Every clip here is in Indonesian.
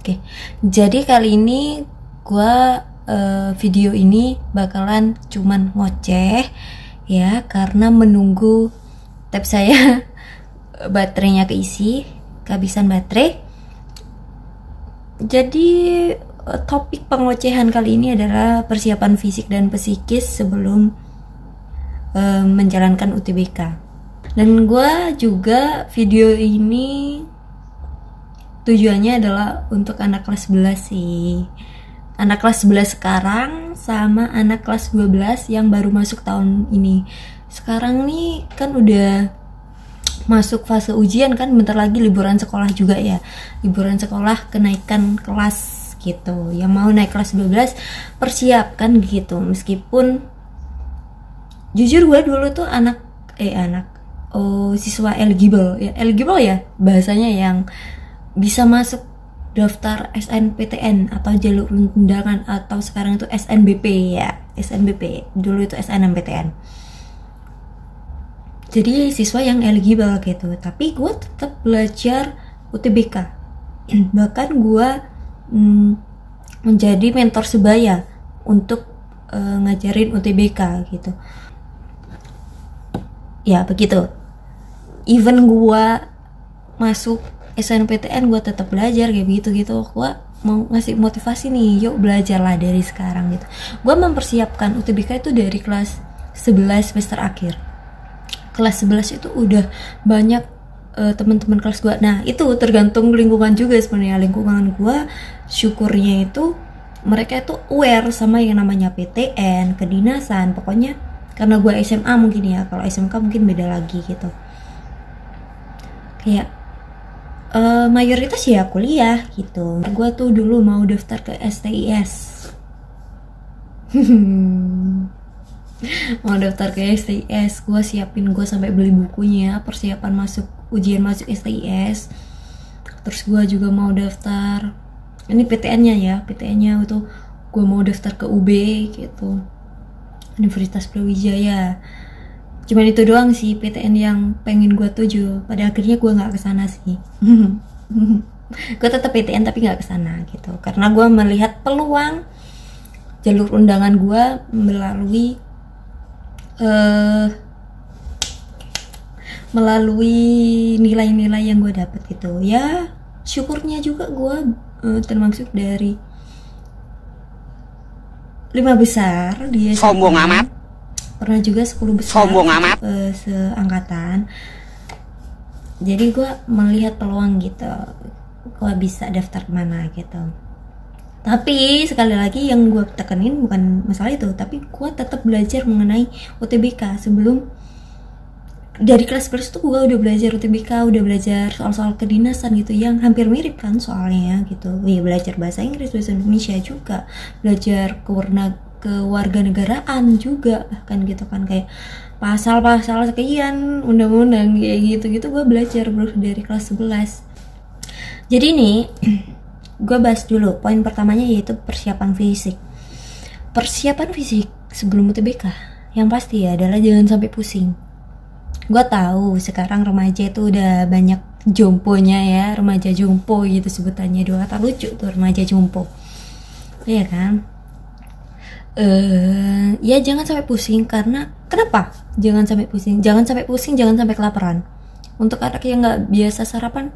Oke, jadi kali ini gua video ini bakalan cuman ngoceh ya, karena menunggu tab saya baterainya keisi, kehabisan baterai. Jadi topik pengocehan kali ini adalah persiapan fisik dan psikis sebelum menjalankan UTBK. Dan gue juga video ini tujuannya adalah untuk anak kelas 11 sih. Anak kelas 11 sekarang sama anak kelas 12 yang baru masuk tahun ini. Sekarang nih kan udah masuk fase ujian kan, bentar lagi liburan sekolah juga ya. Liburan sekolah, kenaikan kelas gitu. Yang mau naik kelas 12 persiapkan gitu. Meskipun jujur gue dulu tuh siswa eligible ya bahasanya, yang bisa masuk daftar SNPTN atau jalur undangan, atau sekarang itu SNBP ya, SNBP, dulu itu SNMPTN. Jadi siswa yang eligible gitu, tapi gue tetap belajar UTBK. Bahkan gue menjadi mentor sebaya untuk ngajarin UTBK gitu. Ya begitu. Even gue masuk SNPTN gue tetap belajar kayak gitu. Gue mau ngasih motivasi nih, yuk belajarlah dari sekarang gitu. Gue mempersiapkan UTBK itu dari kelas 11 semester akhir. Kelas 11 itu udah banyak teman-teman kelas gue. Nah itu tergantung lingkungan juga sebenarnya. Lingkungan gue syukurnya itu mereka itu aware sama yang namanya PTN, kedinasan. Pokoknya karena gue SMA mungkin ya, kalau SMK mungkin beda lagi gitu. Kayak mayoritas ya kuliah gitu. Gue tuh dulu mau daftar ke STIS. Mau daftar ke STIS, gue siapin, gue sampai beli bukunya, persiapan ujian masuk STIS. Terus gue juga mau daftar, ini PTN-nya ya, PTN-nya itu gue mau daftar ke UB gitu, Universitas Brawijaya. Cuman itu doang sih PTN yang pengen gue tuju. Pada akhirnya gue nggak kesana sih. Gue tetap PTN tapi nggak kesana gitu, karena gue melihat peluang jalur undangan gue melalui nilai-nilai yang gue dapet gitu ya. Syukurnya juga gue termasuk dari 5 besar dia. Sombong amat. Pernah juga 10 besar. Sombong amat. Seangkatan. Jadi gue melihat peluang gitu, gue bisa daftar kemana gitu. Tapi sekali lagi yang gue tekenin bukan masalah itu, tapi gue tetap belajar mengenai UTBK. Sebelum dari kelas 11 tuh gue udah belajar UTBK, udah belajar soal-soal kedinasan gitu, yang hampir mirip kan soalnya gitu. Ya belajar bahasa Inggris, bahasa Indonesia juga, belajar kewarganegaraan juga kan gitu kan, kayak pasal-pasal sekian, undang-undang kayak gitu gue belajar bro dari kelas 11. Jadi nih gue bahas dulu poin pertamanya, yaitu persiapan fisik. Persiapan fisik sebelum UTBK yang pasti ya adalah jangan sampai pusing. Gue tahu sekarang remaja itu udah banyak jomponya ya, remaja jompo gitu sebutannya, dua kata lucu tuh, remaja jompo, iya kan? Ya jangan sampai pusing. Karena kenapa jangan sampai pusing? Jangan sampai pusing, jangan sampai kelaparan. Untuk anak yang nggak biasa sarapan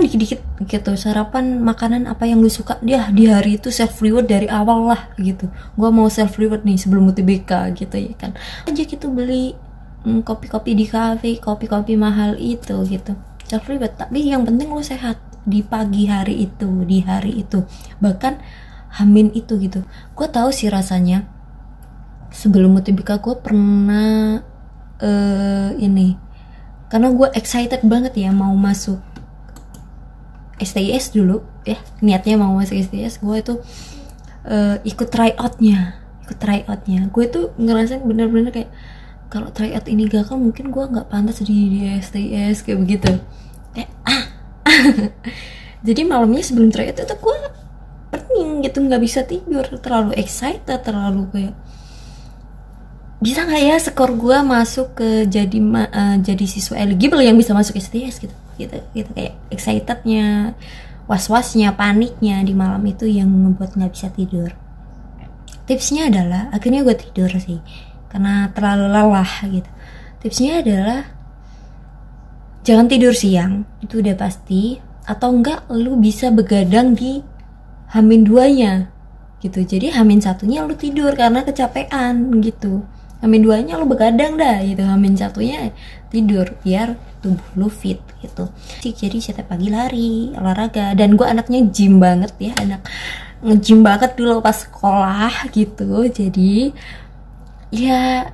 dikit-dikit gitu, sarapan makanan apa yang lu suka, dia di hari itu self reward dari awal lah gitu. Gua mau self reward nih sebelum UTBK gitu ya kan, aja gitu beli kopi-kopi di kafe, kopi-kopi mahal itu gitu, self reward. Tapi yang penting lu sehat di pagi hari itu, di hari itu, bahkan Hamin itu gitu. Gue tahu sih rasanya. Sebelum UTBK gue pernah ini, karena gue excited banget ya mau masuk STIS dulu ya, niatnya mau masuk STIS. Gue itu ikut tryoutnya. Gue tuh ngerasain bener-bener kayak kalau tryout ini gagal mungkin gue nggak pantas di STIS kayak begitu. Jadi malamnya sebelum tryout itu gue pening gitu, nggak bisa tidur, terlalu excited, terlalu kayak bisa nggak ya skor gue masuk ke jadi siswa eligible yang bisa masuk STS gitu kayak excitednya was-wasnya, paniknya di malam itu yang membuat nggak bisa tidur. Tipsnya adalah, akhirnya gue tidur sih karena terlalu lelah gitu. Tipsnya adalah jangan tidur siang, itu udah pasti. Atau enggak lu bisa begadang di H-2-nya gitu. Jadi H-1-nya lu tidur karena kecapean gitu. H-2-nya lu begadang dah gitu. H-1-nya tidur biar tubuh lu fit gitu. Jadi setiap pagi lari, olahraga. Dan gue anaknya gym banget ya, anak nge-gym banget dulu pas sekolah gitu. Jadi ya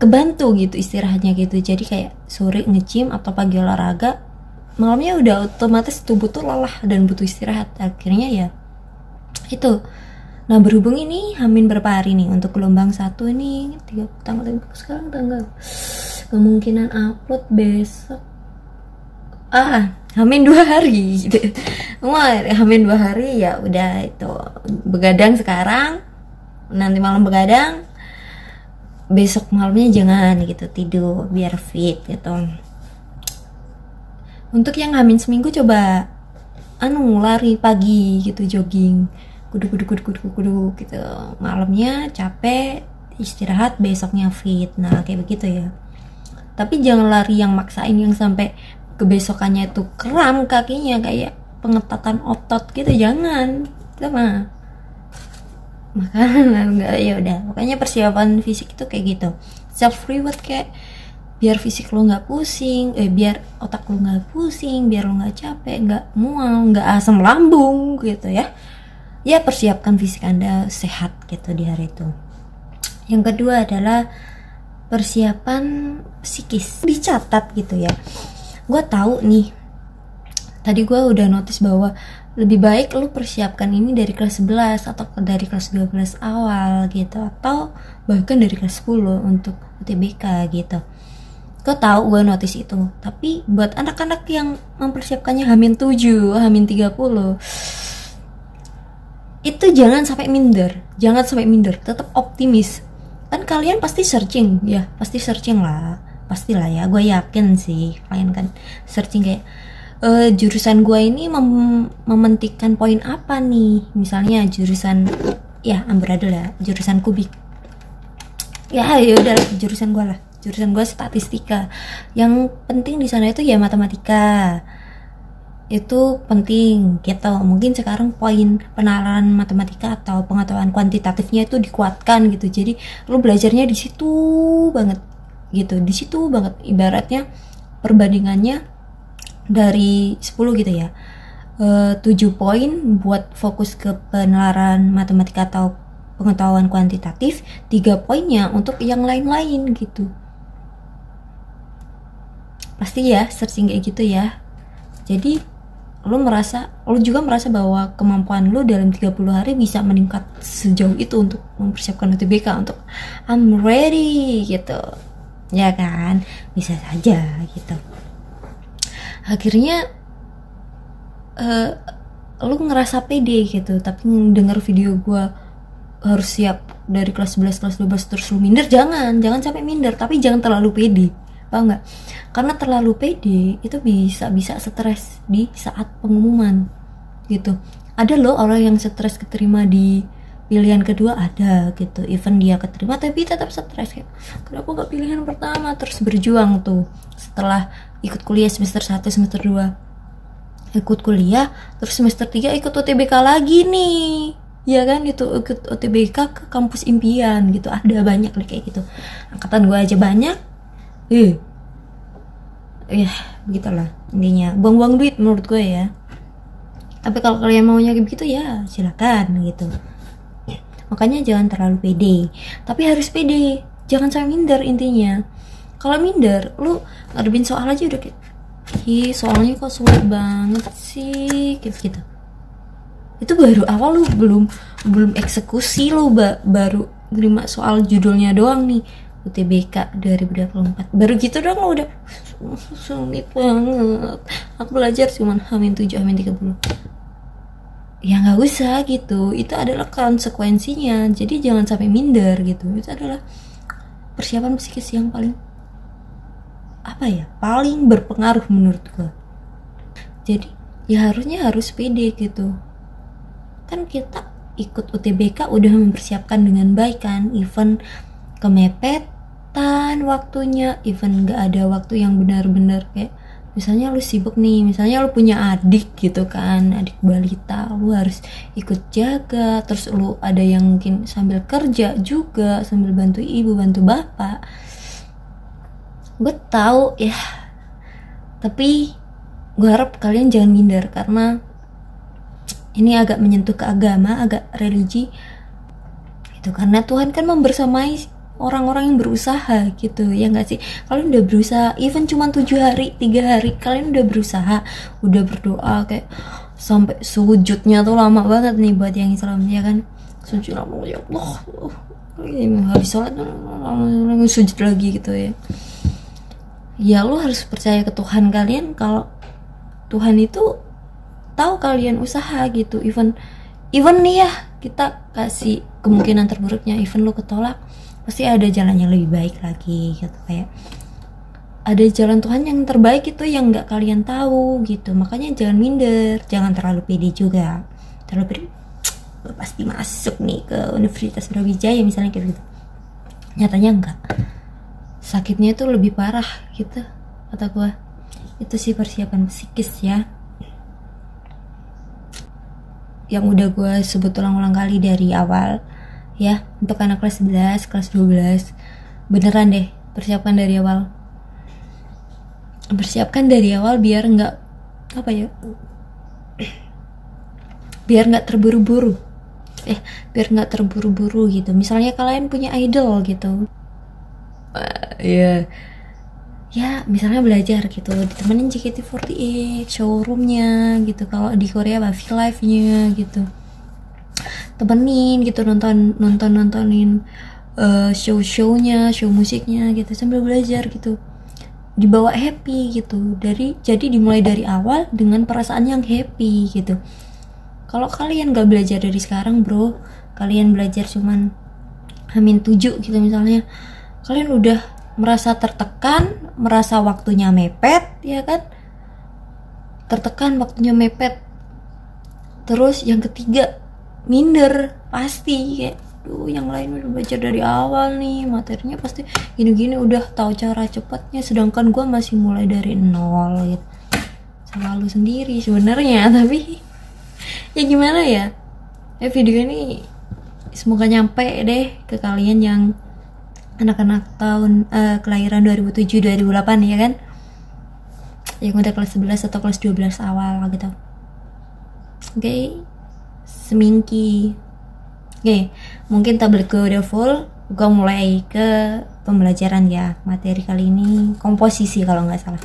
kebantu gitu istirahatnya gitu. Jadi kayak sore nge-gym atau pagi olahraga, malamnya udah otomatis tubuh tuh lelah dan butuh istirahat. Akhirnya ya itu. Nah berhubung ini Hamin berapa hari nih untuk gelombang 1 ini, sekarang tanggal, kemungkinan upload besok Hamin 2 hari gitu. Hamin 2 hari ya udah itu begadang sekarang, nanti malam begadang, besok malamnya jangan gitu, tidur biar fit gitu. Untuk yang Hamin seminggu coba lari pagi gitu, jogging kudu gitu, malamnya capek istirahat, besoknya fit. Nah kayak begitu ya. Tapi jangan lari yang maksain yang sampai kebesokannya itu kram kakinya kayak pengetatan otot gitu, jangan. Itu mah makanan enggak, ya udah. Makanya persiapan fisik itu kayak gitu, self reward, kayak biar fisik lo nggak pusing, biar otak lo nggak pusing, biar lo nggak capek, nggak mual, nggak asam lambung gitu ya. Ya persiapkan fisik Anda sehat gitu di hari itu. Yang kedua adalah persiapan psikis, dicatat gitu ya. Gue tahu nih, tadi gue udah notice bahwa lebih baik lu persiapkan ini dari kelas 11 atau dari kelas 12 awal gitu, atau bahkan dari kelas 10 untuk UTBK gitu. Gue tahu, gue notice itu. Tapi buat anak-anak yang mempersiapkannya H-7, H-30, itu jangan sampai minder, tetap optimis. Kan kalian pasti searching ya, pastilah ya, gue yakin sih kalian kan searching kayak jurusan gue ini mementingkan poin apa nih, misalnya jurusan ya amburadul ya, jurusan kubik ya udah jurusan gue statistika, yang penting di sana itu ya matematika, itu penting gitu. Mungkin sekarang poin penalaran matematika atau pengetahuan kuantitatifnya itu dikuatkan gitu, jadi lu belajarnya di situ banget gitu, ibaratnya perbandingannya dari 10 gitu ya, 7 poin buat fokus ke penalaran matematika atau pengetahuan kuantitatif, 3 poinnya untuk yang lain-lain gitu. Pasti ya searching kayak gitu ya. Jadi lu juga merasa bahwa kemampuan lu dalam 30 hari bisa meningkat sejauh itu untuk mempersiapkan UTBK, untuk I'm ready gitu ya kan, bisa saja gitu. Akhirnya lu ngerasa pede gitu, tapi denger video gue harus siap dari kelas 11, kelas 12 terus lu minder, jangan sampai minder, tapi jangan terlalu pede, paham nggak? Karena terlalu pede itu bisa stres di saat pengumuman gitu. Ada loh orang yang stres keterima di pilihan kedua, ada gitu, even dia keterima tapi tetap stres kayak kenapa gak pilihan pertama, terus berjuang tuh setelah ikut kuliah semester 1, semester 2 ikut kuliah, terus semester 3 ikut UTBK lagi nih ya kan, itu ikut UTBK ke kampus impian gitu. Ada banyak nih kayak gitu, angkatan gue aja banyak. Ya begitulah intinya, buang-buang duit menurut gue ya. Tapi kalau kalian maunya begitu ya silakan gitu. Makanya jangan terlalu pede, tapi harus pede, jangan sampai minder intinya. Kalau minder, lu ngadepin soal aja udah kayak soalnya kok sulit banget sih gitu. Itu baru awal, lu belum eksekusi, lu baru terima soal judulnya doang nih, UTBK 2024, baru gitu dong lo udah sulit banget, aku belajar cuman H-7, H-30. Ya nggak usah gitu, itu adalah konsekuensinya. Jadi jangan sampai minder gitu. Itu adalah persiapan psikis yang paling paling berpengaruh menurut gue. Jadi ya harus pede gitu. Kan kita ikut UTBK udah mempersiapkan dengan baik kan, even kemepetan waktunya, even gak ada waktu yang benar-benar kayak misalnya lu sibuk nih, misalnya lu punya adik gitu kan, adik balita, lu harus ikut jaga, terus lu ada yang mungkin sambil kerja juga, sambil bantu ibu, bantu bapak. Gue tahu ya, tapi gue harap kalian jangan minder, karena ini agak menyentuh ke agama, agak religi itu, karena Tuhan kan membersamai orang-orang yang berusaha gitu, ya nggak sih? Kalian udah berusaha, even cuma 7 hari, 3 hari, kalian udah berusaha, udah berdoa kayak sampai sujudnya tuh lama banget nih buat yang Islam, ya kan? Sujud lama, ya Allah, habis sholat sujud lagi gitu ya. Ya lu harus percaya ke Tuhan kalian, kalau Tuhan itu tahu kalian usaha gitu. Even nih ya, kita kasih kemungkinan terburuknya, even lu ketolak, pasti ada jalan yang lebih baik lagi gitu. Kayak ada jalan Tuhan yang terbaik itu yang nggak kalian tahu gitu. Makanya jangan minder, jangan terlalu pede juga. Terlalu pede, pasti masuk nih ke Universitas Brawijaya misalnya kayak gitu. Nyatanya enggak, sakitnya itu lebih parah gitu kata gue. Itu sih persiapan psikis ya, yang udah gue sebut ulang-ulang kali dari awal ya. Untuk anak kelas 11, kelas 12, beneran deh persiapkan dari awal. Persiapkan dari awal biar nggak biar nggak terburu-buru. Biar nggak terburu-buru gitu. Misalnya kalian punya idol gitu, ya misalnya belajar gitu, ditemenin JKT48 showroomnya gitu, kalau di Korea Bavi Live-nya gitu, temenin gitu, nontonin show-shownya, show musiknya gitu, sambil belajar gitu, dibawa happy gitu. Jadi dimulai dari awal dengan perasaan yang happy gitu. Kalau kalian gak belajar dari sekarang bro, kalian belajar cuman H-7 gitu misalnya, kalian udah merasa tertekan, merasa waktunya mepet, ya kan? Tertekan, waktunya mepet. Terus yang ketiga, minder pasti kayak, yang lain udah belajar dari awal nih, materinya pasti gini-gini, udah tahu cara cepatnya, sedangkan gue masih mulai dari nol gitu. Selalu sendiri sebenarnya, tapi ya gimana ya? Video ini semoga nyampe deh ke kalian yang anak-anak tahun kelahiran 2007 2008 ya kan, yang udah kelas 11 atau kelas 12 awal gitu. Oke, semingki. Oke, mungkin tablet gue udah full, gue mulai ke pembelajaran ya. Materi kali ini komposisi kalau nggak salah.